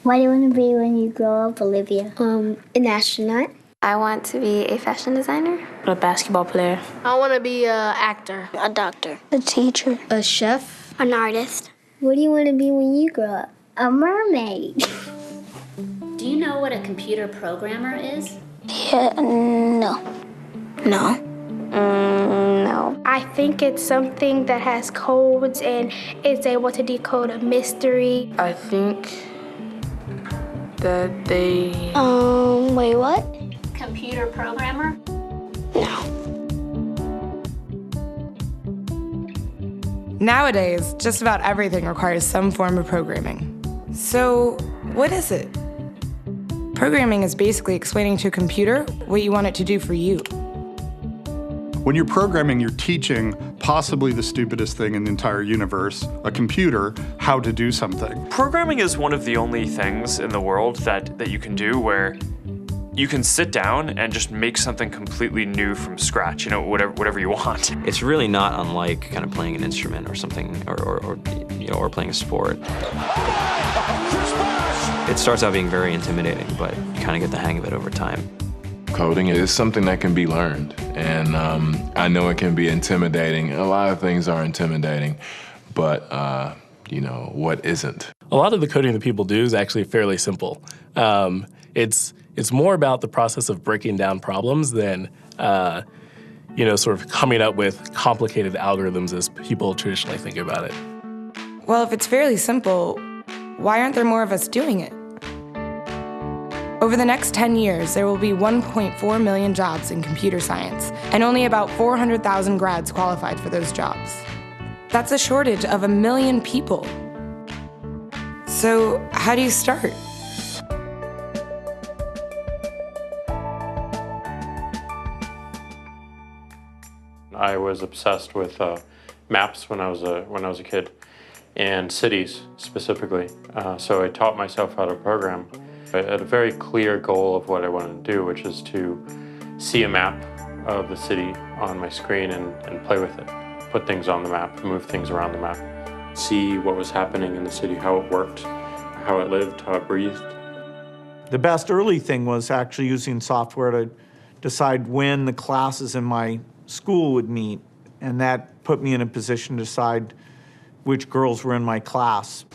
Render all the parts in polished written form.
What do you want to be when you grow up, Olivia? An astronaut. I want to be a fashion designer. A basketball player. I want to be an actor. A doctor. A teacher. A chef. An artist. What do you want to be when you grow up? A mermaid. Do you know what a computer programmer is? Yeah, no. No. No. I think it's something that has codes and is able to decode a mystery. I think that they... Wait, what? Computer programmer? No. Nowadays, just about everything requires some form of programming. So, what is it? Programming is basically explaining to a computer what you want it to do for you. When you're programming, you're teaching possibly the stupidest thing in the entire universe, a computer, how to do something. Programming is one of the only things in the world that you can do where you can sit down and just make something completely new from scratch, you know, whatever you want. It's really not unlike kind of playing an instrument or something, or playing a sport. It starts out being very intimidating, but you kind of get the hang of it over time. Coding is something that can be learned, and I know it can be intimidating. A lot of things are intimidating, but you know, what isn't? A lot of the coding that people do is actually fairly simple. It's more about the process of breaking down problems than, sort of coming up with complicated algorithms as people traditionally think about it. Well, if it's fairly simple, why aren't there more of us doing it? Over the next 10 years, there will be 1.4 million jobs in computer science, and only about 400,000 grads qualified for those jobs. That's a shortage of 1 million people. So, how do you start? I was obsessed with maps when I was a kid, and cities specifically. So I taught myself how to program. I had a very clear goal of what I wanted to do, which is to see a map of the city on my screen and play with it. Put things on the map, move things around the map. See what was happening in the city, how it worked, how it lived, how it breathed. The best early thing was actually using software to decide when the classes in my school would meet, and that put me in a position to decide which girls were in my class.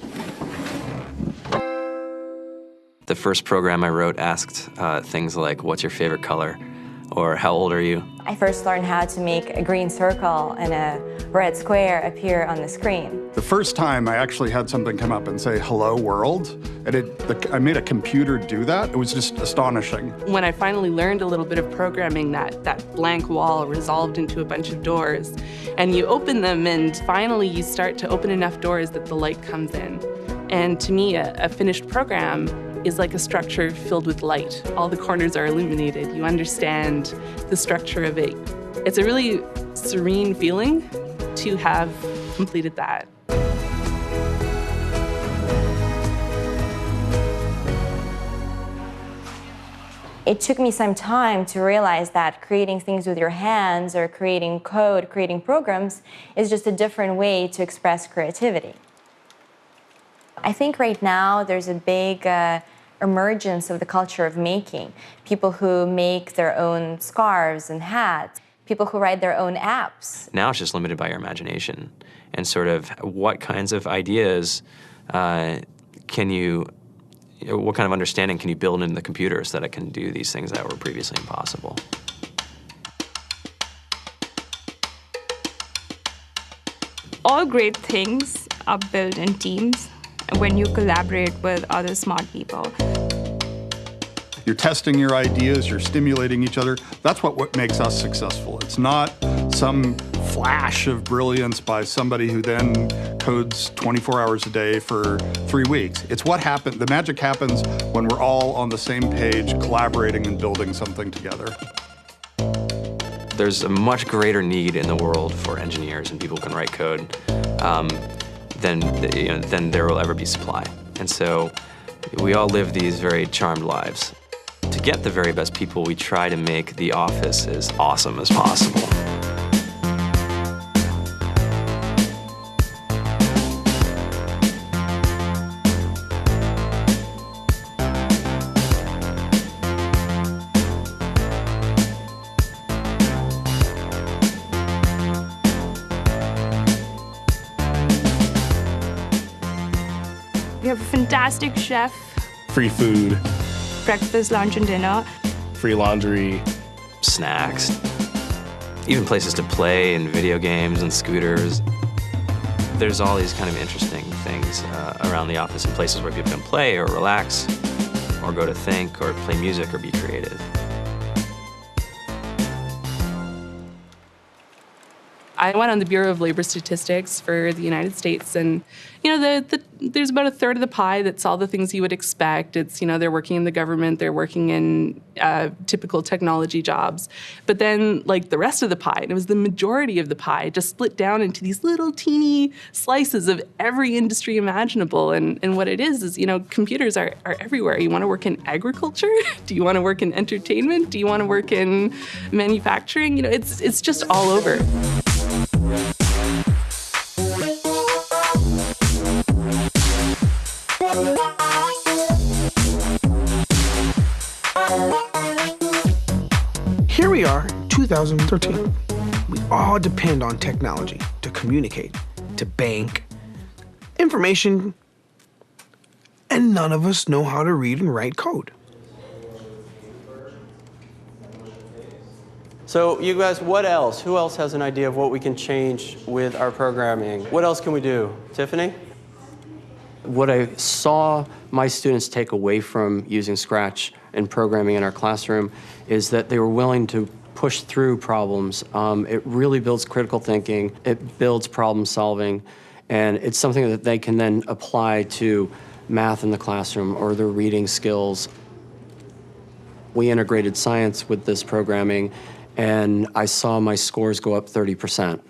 The first program I wrote asked things like, what's your favorite color? Or how old are you? I first learned how to make a green circle and a red square appear on the screen. The first time I actually had something come up and say, hello world, and I made a computer do that. It was just astonishing. When I finally learned a little bit of programming, that blank wall resolved into a bunch of doors. And you open them, and finally you start to open enough doors that the light comes in. And to me, a finished program is like a structure filled with light. All the corners are illuminated. You understand the structure of it. It's a really serene feeling to have completed that. It took me some time to realize that creating things with your hands or creating code, creating programs, is just a different way to express creativity. I think right now there's a big emergence of the culture of making. People who make their own scarves and hats, people who write their own apps. Now it's just limited by your imagination and sort of what kinds of ideas what kind of understanding can you build into the computer so that it can do these things that were previously impossible. All great things are built in teams when you collaborate with other smart people. You're testing your ideas, you're stimulating each other. That's what makes us successful. It's not some flash of brilliance by somebody who then codes 24 hours a day for 3 weeks. It's what happened. The magic happens when we're all on the same page, collaborating and building something together. There's a much greater need in the world for engineers and people who can write code than there will ever be supply. And so we all live these very charmed lives. To get the very best people, we try to make the office as awesome as possible. We have a fantastic chef, Free food, breakfast, lunch, and dinner. free laundry, snacks, even places to play and video games and scooters. There's all these kind of interesting things around the office and places where people can play or relax or go to think or play music or be creative. I went on the Bureau of Labor Statistics for the United States, and there's about a third of the pie that's all the things you would expect. It's, they're working in the government, they're working in typical technology jobs. But then, like, the rest of the pie, and it was the majority of the pie, just split down into these little teeny slices of every industry imaginable. And what it is, computers are everywhere. You want to work in agriculture? Do you want to work in entertainment? Do you want to work in manufacturing? It's just all over. Here we are, 2013. We all depend on technology to communicate, to bank, information, and none of us know how to read and write code. So you guys, what else? Who else has an idea of what we can change with our programming? What else can we do? Tiffany? What I saw my students take away from using Scratch and programming in our classroom is that they were willing to push through problems. It really builds critical thinking, it builds problem solving, and it's something that they can then apply to math in the classroom or their reading skills. We integrated science with this programming, and I saw my scores go up 30%.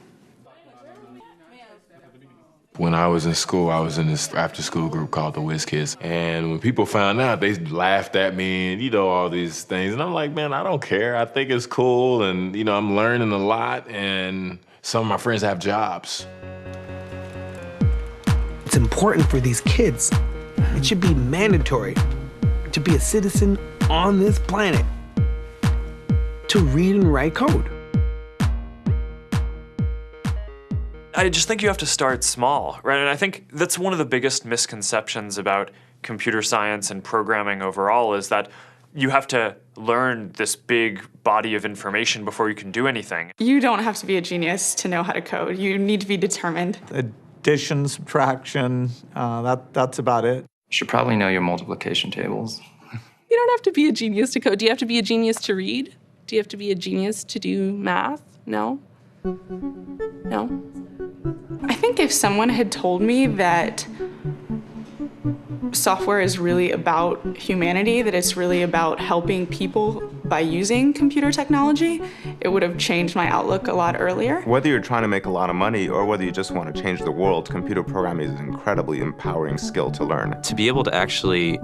When I was in school, I was in this after-school group called the Whiz Kids. And when people found out, they laughed at me and, all these things. And I'm like, man, I don't care. I think it's cool. And, I'm learning a lot. And some of my friends have jobs. It's important for these kids. It should be mandatory to be a citizen on this planet, to read and write code. I just think you have to start small, right? And I think that's one of the biggest misconceptions about computer science and programming overall is that you have to learn this big body of information before you can do anything. You don't have to be a genius to know how to code. You need to be determined. Addition, subtraction, that's about it. You should probably know your multiplication tables. You don't have to be a genius to code. Do you have to be a genius to read? Do you have to be a genius to do math? No? No? I think if someone had told me that software is really about humanity, that it's really about helping people by using computer technology, it would have changed my outlook a lot earlier. Whether you're trying to make a lot of money or whether you just want to change the world, computer programming is an incredibly empowering skill to learn. To be able to actually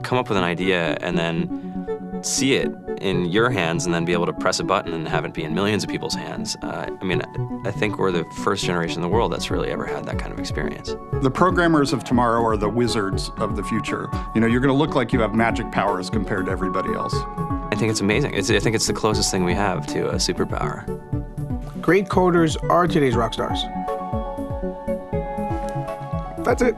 come up with an idea and then see it in your hands and then be able to press a button and have it be in millions of people's hands. I think we're the first generation in the world that's really ever had that kind of experience. The programmers of tomorrow are the wizards of the future. You're going to look like you have magic powers compared to everybody else. I think it's amazing. I think it's the closest thing we have to a superpower. Great coders are today's rock stars. That's it.